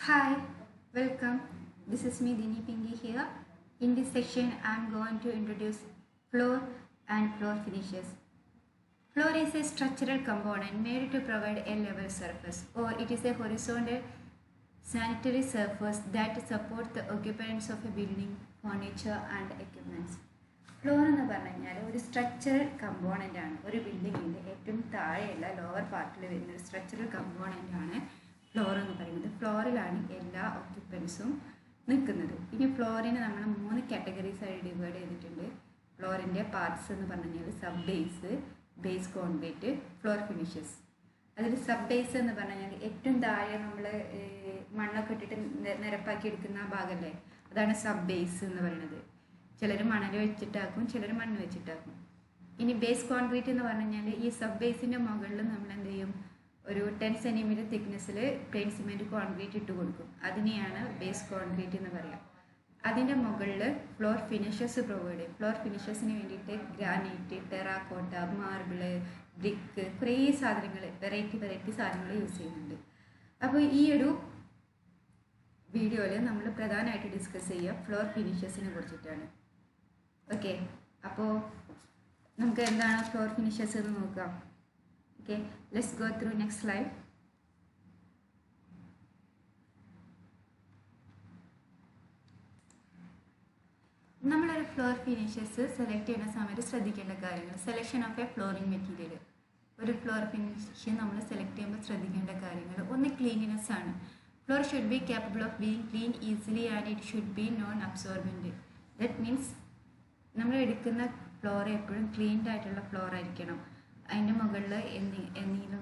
Hi, welcome. This is me Dini Pingy here. In this section, I am going to introduce floor and floor finishes. Floor is a structural component made to provide a level surface, or it is a horizontal sanitary surface that supports the occupants of a building, furniture and equipments. Floor എന്ന് പറഞ്ഞു കഴിഞ്ഞാൽ ഒരു structural component ആണ്. ഒരു ബിൽഡിങ്ങിൻ്റെ ഏറ്റവും താഴെയുള്ള lower പാർട്ടിൽ വരുന്ന ഒരു സ്ട്രക്ചറൽ കമ്പോണൻ്റ് ആണ് ഫ്ലോർ എന്ന് പറയുന്നത്. ഫ്ലോറിലാണ് എല്ലാ ഓക്യുപ്പൻസും നിൽക്കുന്നത്. ഇനി ഫ്ലോറിനെ നമ്മൾ 3 കാറ്റഗറീസ് ആയി ഡിവൈഡ് ചെയ്തിട്ടുണ്ട്. ഫ്ലോറിൻ്റെ പാർട്സ് എന്ന് പറഞ്ഞു കഴിഞ്ഞാൽ sub base, base concrete, floor finishes. അതിൽ സബ് ബേസ് എന്ന് പറഞ്ഞു കഴിഞ്ഞാൽ ഏറ്റവും താഴെ നമ്മൾ മണ്ണൊക്കെ ഇട്ടിട്ട് നിരപ്പാക്കി എടുക്കുന്ന ആ ഭാഗമല്ലേ, അതാണ് സബ് ബേസ് എന്ന് പറയുന്നത്. ചിലർ മണൽ വെച്ചിട്ടാക്കും, ചിലർ മണ്ണ് വെച്ചിട്ടാക്കും. ഇനി ബേസ് കോൺക്രീറ്റ് എന്ന് പറഞ്ഞു കഴിഞ്ഞാൽ ഈ സബ് ബേസിൻ്റെ മുകളിൽ നമ്മൾ എന്ത് ചെയ്യും, ഒരു 10 സെൻറ്റിമീറ്റർ തിക്നെസ്സിൽ പ്ലെയിൻ സിമെൻറ്റ് കോൺക്രീറ്റ് ഇട്ട് കൊടുക്കും. അതിനെയാണ് ബേസ് കോൺക്രീറ്റ് എന്ന് പറയുക. അതിൻ്റെ മുകളിൽ ഫ്ലോർ ഫിനിഷസ് പ്രൊവൈഡ് ചെയ്യും. ഫ്ലോർ ഫിനിഷസിന് വേണ്ടിയിട്ട് ഗ്രാനൈറ്റ്, ടെറാക്കോട്ട, മാർബിള്, ബ്രിക്ക്, കുറേ സാധനങ്ങൾ, വെറൈറ്റി സാധനങ്ങൾ യൂസ് ചെയ്യുന്നുണ്ട്. അപ്പോൾ ഈ ഒരു വീഡിയോയിൽ നമ്മൾ പ്രധാനമായിട്ട് ഡിസ്കസ് ചെയ്യുക ഫ്ലോർ ഫിനിഷസിനെ കുറിച്ചിട്ടാണ്. ഓക്കെ, അപ്പോൾ നമുക്ക് എന്താണ് ഫ്ലോർ ഫിനിഷസ് എന്ന് നോക്കാം. Okay, let's go through next slide. നമ്മളൊരു ഫ്ലോർ ഫിനിഷസ് സെലക്ട് ചെയ്യുന്ന സമയത്ത് ശ്രദ്ധിക്കേണ്ട കാര്യങ്ങൾ. Selection of A flooring material. ഒരു ഫ്ലോർ ഫിനിഷ് നമ്മൾ സെലക്ട് ചെയ്യുമ്പോൾ ശ്രദ്ധിക്കേണ്ട കാര്യങ്ങൾ, ഒന്ന് ക്ലീനിനെസ് ആണ്. Floor should be capable of being cleaned easily and it should be non-absorbent. That means നമ്മൾ എടുക്കുന്ന ഫ്ലോർ എപ്പോഴും ക്ലീൻഡ് ആയിട്ടുള്ള ഫ്ലോർ ആയിരിക്കണം. അതിൻ്റെ മുകളിൽ എന്തെങ്കിലും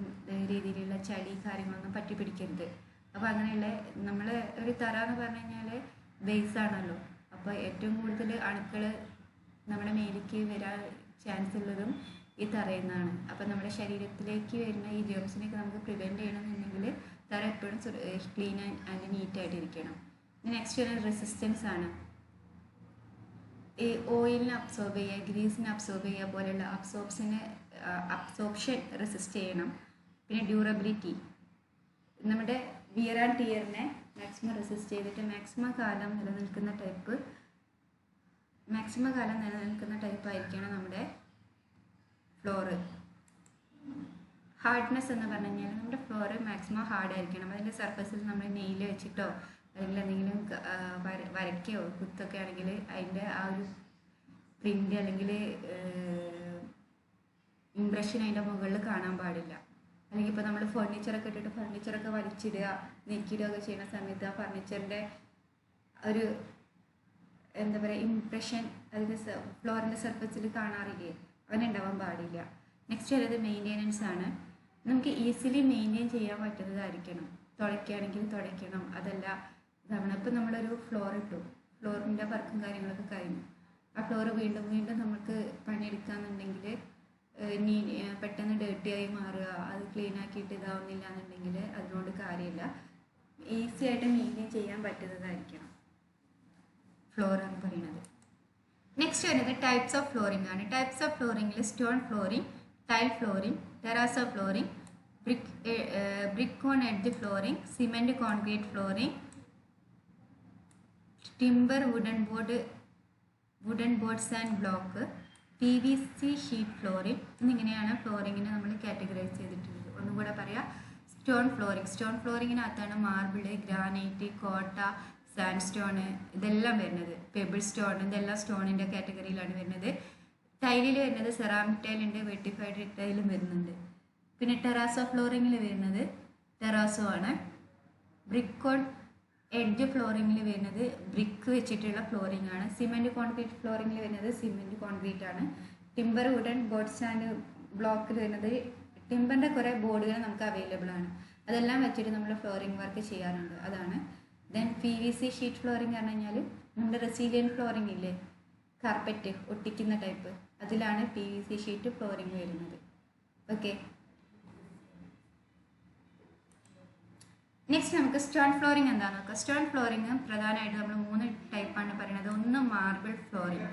രീതിയിലുള്ള ചളി കാര്യങ്ങളൊന്നും പറ്റി പിടിക്കരുത്. അപ്പോൾ അങ്ങനെയുള്ള നമ്മൾ ഒരു തറ എന്ന് പറഞ്ഞു കഴിഞ്ഞാൽ ബേസ് ആണല്ലോ. അപ്പോൾ ഏറ്റവും കൂടുതൽ അണുക്കൾ നമ്മുടെ മേലേക്ക് വരാൻ ചാൻസ് ഉള്ളതും ഈ തറയിൽ നിന്നാണ്. അപ്പോൾ നമ്മുടെ ശരീരത്തിലേക്ക് വരുന്ന ഈ ജേംസിനെയൊക്കെ നമുക്ക് പ്രിവെൻറ്റ് ചെയ്യണമെന്നുണ്ടെങ്കിൽ തറ എപ്പോഴും ക്ലീൻ ആൻഡ് നീറ്റായിട്ടിരിക്കണം. നെക്സ്റ്റ് വരുന്നത് റെസിസ്റ്റൻസ് ആണ്. ഈ ഓയിലിനെ അബ്സോർബ് ചെയ്യുക, ഗ്രീസിനെ അബ്സോർബ് ചെയ്യുക പോലെയുള്ള അബ്സോർപ്ഷൻ റെസിസ്റ്റ് ചെയ്യണം. പിന്നെ ഡ്യൂറബിലിറ്റി, നമ്മുടെ വിയർ ആൻഡ് ടിയറിനെ മാക്സിമം റെസിസ്റ്റ് ചെയ്തിട്ട് മാക്സിമം കാലം നിലനിൽക്കുന്ന ടൈപ്പായിരിക്കണം നമ്മുടെ ഫ്ലോറ്. ഹാർഡ്നെസ് എന്ന് പറഞ്ഞു കഴിഞ്ഞാൽ നമ്മുടെ ഫ്ലോറ് മാക്സിമം ഹാർഡായിരിക്കണം. അതിൻ്റെ സർഫസിൽ നമ്മൾ നെയിൽ വെച്ചിട്ടോ അല്ലെങ്കിൽ എന്തെങ്കിലും വരയ്ക്കോ കുത്തൊക്കെ ആണെങ്കിൽ അതിൻ്റെ ആ ഒരു പ്രിൻ്റ് അല്ലെങ്കിൽ ഇംപ്രഷൻ അതിൻ്റെ മുകളിൽ കാണാൻ പാടില്ല. അല്ലെങ്കിൽ ഇപ്പോൾ നമ്മൾ ഫർണിച്ചറൊക്കെ ഇട്ടിട്ട് ഫർണിച്ചറൊക്കെ വലിച്ചിടുക, നീക്കിയിടുകയൊക്കെ ചെയ്യുന്ന സമയത്ത് ആ ഫർണിച്ചറിൻ്റെ ഒരു എന്താ പറയുക ഇംപ്രഷൻ അതിൻ്റെ ഫ്ലോറിൻ്റെ സർഫസിൽ കാണാറില്ലേ, അങ്ങനെ ഉണ്ടാവാൻ പാടില്ല. നെക്സ്റ്റ് വരുന്നത് മെയിൻ്റെനൻസ് ആണ്. നമുക്ക് ഈസിലി മെയിൻറ്റെയിൻ ചെയ്യാൻ പറ്റുന്നതായിരിക്കണം. തുടയ്ക്കുകയാണെങ്കിൽ തുടയ്ക്കണം, അതല്ല ഇതാണ്. ഇപ്പം നമ്മളൊരു ഫ്ലോർ ഇട്ടു, ഫ്ലോറിൻ്റെ വർക്കും കാര്യങ്ങളൊക്കെ കഴിഞ്ഞു, ആ ഫ്ലോർ വീണ്ടും നമുക്ക് പണിയെടുക്കാമെന്നുണ്ടെങ്കിൽ പെട്ടെന്ന് ഡേർട്ടിയായി മാറുക, അത് ക്ലീൻ ആക്കിയിട്ട് ഇതാവുന്നില്ല എന്നുണ്ടെങ്കിൽ അതിനോട് കാര്യമില്ല. ഈസി ആയിട്ട് മെയിൻറ്റെയിൻ ചെയ്യാൻ പറ്റുന്നതായിരിക്കണം ഫ്ലോർ എന്ന് പറയുന്നത്. നെക്സ്റ്റ് വരുന്നത് ടൈപ്സ് ഓഫ് ഫ്ലോറിംഗ് ആണ്. ടൈപ്സ് ഓഫ് ഫ്ലോറിംഗിൽ stone flooring, tile flooring, terrazzo flooring, brick on edge flooring, cement concrete flooring, timber wooden boards and block, PVC sheet flooring എന്നിങ്ങനെയാണ് ഫ്ലോറിങ്ങിനെ നമ്മൾ കാറ്റഗറൈസ് ചെയ്തിട്ടുള്ളത്. ഒന്നും കൂടെ പറയാം. സ്റ്റോൺ ഫ്ലോറിങ്ങിനകത്താണ് marble, granite, Kota, sand stone ഇതെല്ലാം വരുന്നത്. പെബിൾ സ്റ്റോൺ ഇതെല്ലാം സ്റ്റോണിൻ്റെ കാറ്റഗറിയിലാണ് വരുന്നത്. ടൈലിൽ വരുന്നത് സെറാമിക് ടൈലുണ്ട്, വെർട്ടിഫൈഡ് ടൈലും വരുന്നുണ്ട്. പിന്നെ ടെറാസോ ഫ്ലോറിങ്ങിൽ വരുന്നത് ടെറാസോ ആണ്. ബ്രിക്ക് ഓൺ എഡ്ജ് ഫ്ലോറിങ്ങിൽ വരുന്നത് ബ്രിക്ക് വെച്ചിട്ടുള്ള ഫ്ലോറിംഗ് ആണ്. സിമെൻറ്റ് കോൺക്രീറ്റ് ഫ്ലോറിങ്ങിൽ വരുന്നത് സിമെൻറ്റ് കോൺക്രീറ്റ് ആണ്. ടിമ്പർ വുഡൻ ബോർഡ്സ് ആൻഡ് ബ്ലോക്കിൽ വരുന്നത് ടിമ്പറിൻ്റെ കുറേ ബോർഡുകൾ നമുക്ക് അവൈലബിൾ ആണ്. അതെല്ലാം വെച്ചിട്ട് നമ്മൾ ഫ്ലോറിംഗ് വർക്ക് ചെയ്യാറുണ്ട്, അതാണ്. ദെൻ PVC ഷീറ്റ് ഫ്ലോറിംഗ് പറഞ്ഞു കഴിഞ്ഞാൽ നമ്മുടെ റെസീലിയൻ ഫ്ലോറിംഗ് ഇല്ലേ, കാർപ്പറ്റ് ഒട്ടിക്കുന്ന ടൈപ്പ്, അതിലാണ് PVC ഷീറ്റ് ഫ്ലോറിംഗ് വരുന്നത്. ഓക്കെ, നെക്സ്റ്റ് നമുക്ക് സ്റ്റോൺ ഫ്ലോറിംഗ് എന്താണെന്ന് നോക്കാം. സ്റ്റോൺ ഫ്ലോറിംഗ് പ്രധാനമായിട്ട് നമ്മൾ 3 ടൈപ്പാണ് പറയുന്നത്. ഒന്ന് മാർബിൾ ഫ്ലോറിംഗ്.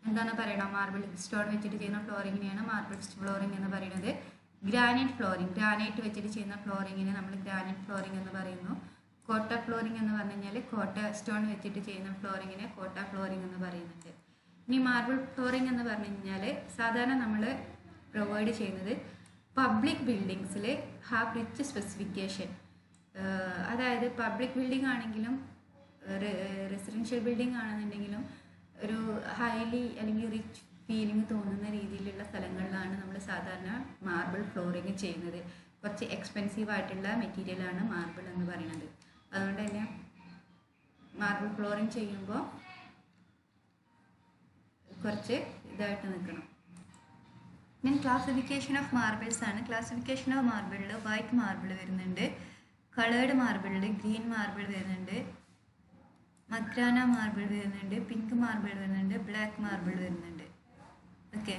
എന്താണെന്ന് പറയണം, മാർബിൾ സ്റ്റോൺ വെച്ചിട്ട് ചെയ്യുന്ന ഫ്ലോറിങ്ങിനെയാണ് മാർബിൾ ഫ്ലോറിംഗ് എന്ന് പറയുന്നത്. ഗ്രാനൈറ്റ് ഫ്ലോറിംഗ്, ഗ്രാനൈറ്റ് വെച്ചിട്ട് ചെയ്യുന്ന ഫ്ലോറിങ്ങിനെ നമ്മൾ ഗ്രാനൈറ്റ് ഫ്ലോറിംഗ് എന്ന് പറയുന്നു. കോട്ട ഫ്ലോറിംഗ് എന്ന് പറഞ്ഞു കഴിഞ്ഞാൽ കോട്ട സ്റ്റോൺ വെച്ചിട്ട് ചെയ്യുന്ന ഫ്ലോറിങ്ങിനെ കോട്ട ഫ്ലോറിംഗ് എന്ന് പറയുന്നുണ്ട്. ഇനി മാർബിൾ ഫ്ലോറിംഗ് എന്ന് പറഞ്ഞു കഴിഞ്ഞാൽ സാധാരണ നമ്മൾ പ്രൊവൈഡ് ചെയ്യുന്നത് പബ്ലിക് ബിൽഡിങ്സിൽ ഹാവ് റിച്ച് സ്പെസിഫിക്കേഷൻ. അതായത് പബ്ലിക് ബിൽഡിംഗ് ആണെങ്കിലും റെസിഡൻഷ്യൽ ബിൽഡിംഗ് ആണെന്നുണ്ടെങ്കിലും ഒരു ഹൈലി അല്ലെങ്കിൽ റിച്ച് ഫീലിംഗ് തോന്നുന്ന രീതിയിലുള്ള സ്ഥലങ്ങളിലാണ് നമ്മൾ സാധാരണ മാർബിൾ ഫ്ലോറിങ് ചെയ്യുന്നത്. കുറച്ച് എക്സ്പെൻസീവ് ആയിട്ടുള്ള മെറ്റീരിയലാണ് മാർബിൾ എന്ന് പറയുന്നത്. അതുകൊണ്ട് തന്നെ മാർബിൾ ഫ്ലോറിങ് ചെയ്യുമ്പോൾ കുറച്ച് ഇതായിട്ട് നിൽക്കണം. ദെൻ ക്ലാസിഫിക്കേഷൻ ഓഫ് മാർബിൾസ് ആണ്. ക്ലാസിഫിക്കേഷൻ ഓഫ് മാർബിളിൽ വൈറ്റ് മാർബിൾ വരുന്നുണ്ട്, കളേർഡ് മാർബിളിൽ ഗ്രീൻ മാർബിൾ വരുന്നുണ്ട്, മക്രാന മാർബിൾ വരുന്നുണ്ട്, പിങ്ക് മാർബിൾ വരുന്നുണ്ട്, ബ്ലാക്ക് മാർബിൾ വരുന്നുണ്ട്. ഓക്കെ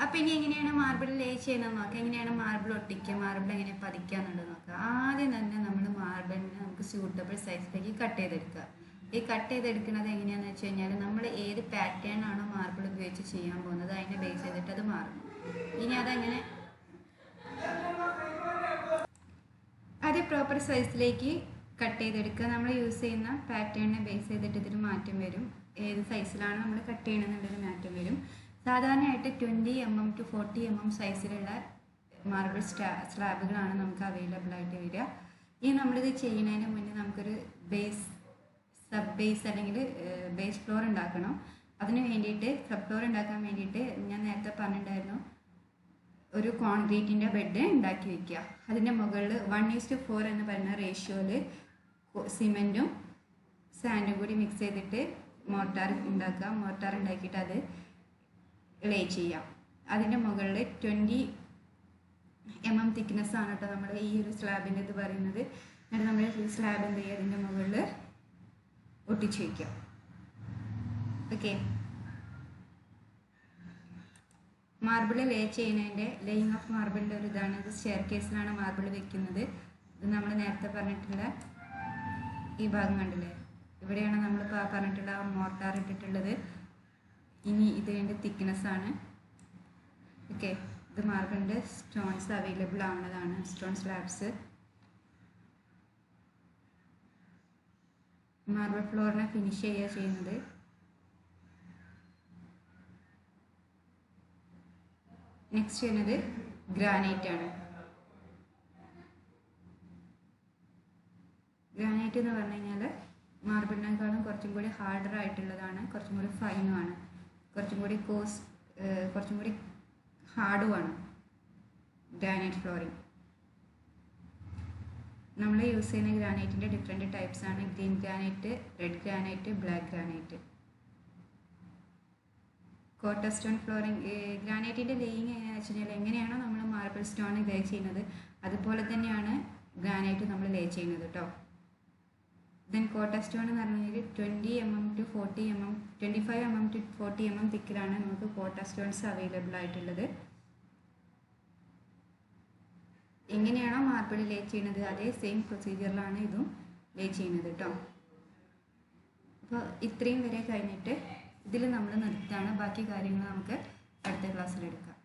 അപ്പം ഇനി എങ്ങനെയാണ് മാർബിൾ ലേ ചെയ്യുന്നത് നോക്കാം. എങ്ങനെയാണ് മാർബിൾ ഒട്ടിക്കുക, മാർബിൾ എങ്ങനെ പതിക്കുക എന്നുള്ളത് നോക്കാം. ആദ്യം തന്നെ നമ്മൾ മാർബിളിനെ നമുക്ക് സ്യൂട്ടബിൾ സൈസിലേക്ക് കട്ട് ചെയ്തെടുക്കുക. ഈ കട്ട് ചെയ്തെടുക്കുന്നത് എങ്ങനെയാണെന്ന് വെച്ച് കഴിഞ്ഞാൽ നമ്മൾ ഏത് പാറ്റേൺ ആണോ മാർബിൾ ഉപയോഗിച്ച് ചെയ്യാൻ പോകുന്നത് അതിനെ ബേസ് ചെയ്തിട്ട് അത് മാറും. ഇനി അതെങ്ങനെ അത് പ്രോപ്പർ സൈസിലേക്ക് കട്ട് ചെയ്തെടുക്കുക. നമ്മൾ യൂസ് ചെയ്യുന്ന പാറ്റേണിനെ ബേസ് ചെയ്തിട്ട് ഇതിന് മാറ്റം വരും. ഏത് സൈസിലാണ് നമ്മൾ കട്ട് ചെയ്യണമെന്നുള്ളൊരു മാറ്റം വരും. സാധാരണയായിട്ട് 20 mm to 40 mm സൈസിലുള്ള മാർബിൾ സ്ലാബുകളാണ് നമുക്ക് അവൈലബിൾ ആയിട്ട് വരിക. ഇനി നമ്മളിത് ചെയ്യുന്നതിന് മുന്നേ നമുക്കൊരു സബ് ബേസ് അല്ലെങ്കിൽ ബേസ് ഫ്ലോർ ഉണ്ടാക്കണം. അതിന് വേണ്ടിയിട്ട് സബ് ഫ്ലോർ ഉണ്ടാക്കാൻ വേണ്ടിയിട്ട് ഞാൻ നേരത്തെ പറഞ്ഞിട്ടുണ്ടായിരുന്നു, ഒരു കോൺക്രീറ്റിൻ്റെ ബെഡ് ഉണ്ടാക്കി വയ്ക്കുക. അതിൻ്റെ മുകളിൽ 1:4 എന്ന് പറയുന്ന റേഷ്യോയിൽ സിമെൻറ്റും സാൻഡും കൂടി മിക്സ് ചെയ്തിട്ട് മോർട്ടാർ ഉണ്ടാക്കുക. മോർട്ടാർ ഉണ്ടാക്കിയിട്ട് അത് ലേ ചെയ്യാം. അതിൻ്റെ മുകളിൽ 20 mm തിക്നെസ് ആണ് കേട്ടോ നമ്മൾ ഈ ഒരു സ്ലാബിൻ്റെ ഇത് പറയുന്നത്. എന്നിട്ട് നമ്മൾ ഈ സ്ലാബ് എന്ത് ചെയ്യുക, അതിൻ്റെ മുകളിൽ ഒട്ടിച്ച് വയ്ക്കുക. ഓക്കെ, മാർബിൾ ലേ ചെയ്യുന്നതിൻ്റെ ലേയിങ് ഓഫ് മാർബിളിൻ്റെ ഒരു ഇതാണ്. ഇത് സ്റ്റെയർ കേസിലാണ് മാർബിൾ വെക്കുന്നത്. ഇത് നമ്മൾ നേരത്തെ പറഞ്ഞിട്ടുള്ള ഈ ഭാഗം കണ്ടില്ലേ, ഇവിടെയാണ് നമ്മൾ പറഞ്ഞിട്ടുള്ള മോർട്ടാർ ഇട്ടിട്ടുള്ളത്. ഇനി ഇതിൻ്റെ തിക്നെസ് ആണ്. ഓക്കെ, ഇത് മാർബിളിൻ്റെ സ്റ്റോൺസ് അവൈലബിൾ ആവുന്നതാണ്, സ്റ്റോൺ സ്ലാബ്സ്. മാർബിൾ ഫ്ലോറിനെ ഫിനിഷ് ചെയ്യുക ചെയ്യുന്നത്. നെക്സ്റ്റ് ചെയ്യുന്നത് ഗ്രാനൈറ്റ് ആണ്. ഗ്രാനൈറ്റ് എന്ന് പറഞ്ഞു കഴിഞ്ഞാൽ മാർബിളിനേക്കാളും കുറച്ചും കൂടി ഹാർഡർ ആയിട്ടുള്ളതാണ്, കുറച്ചും കൂടി ഫൈനുമാണ്, കുറച്ചും കൂടി ഹാർഡുമാണ് ഗ്രാനൈറ്റ് ഫ്ലോറിങ്. നമ്മൾ യൂസ് ചെയ്യുന്ന ഗ്രാനൈറ്റിൻ്റെ ഡിഫറെൻറ്റ് ടൈപ്സ് ആണ്. Green granite, red granite, black granite. കോട്ട സ്റ്റോൺ ഫ്ലോറിങ് ഗ്രാനൈറ്റിൻ്റെ ലേയിങ് എങ്ങനെയാണെന്ന് വെച്ച് കഴിഞ്ഞാൽ എങ്ങനെയാണോ നമ്മൾ മാർബിൾ സ്റ്റോൺ ലേ ചെയ്യുന്നത് അതുപോലെ തന്നെയാണ് ഗ്രാനൈറ്റ് നമ്മൾ ലേ ചെയ്യുന്നത് കേട്ടോ. ദെൻ കോട്ട സ്റ്റോൺ എന്ന് പറഞ്ഞാൽ 20 mm to 40 mm 25 mm to 40 mm തിക്കിലാണ് നമുക്ക് കോട്ട സ്റ്റോൺസ് അവൈലബിൾ ആയിട്ടുള്ളത്. എങ്ങനെയാണോ മാർബിൾ ലേ ചെയ്യുന്നത് അതേ സെയിം പ്രൊസീജിയറിലാണ് ഇതും ലേ ചെയ്യുന്നത് കേട്ടോ. അപ്പോൾ ഇത്രയും വരെ കഴിഞ്ഞിട്ട് ഇതിൽ നമ്മൾ നിർത്തുകയാണ്. ബാക്കി കാര്യങ്ങൾ നമുക്ക് അടുത്ത ക്ലാസ്സിൽ എടുക്കാം.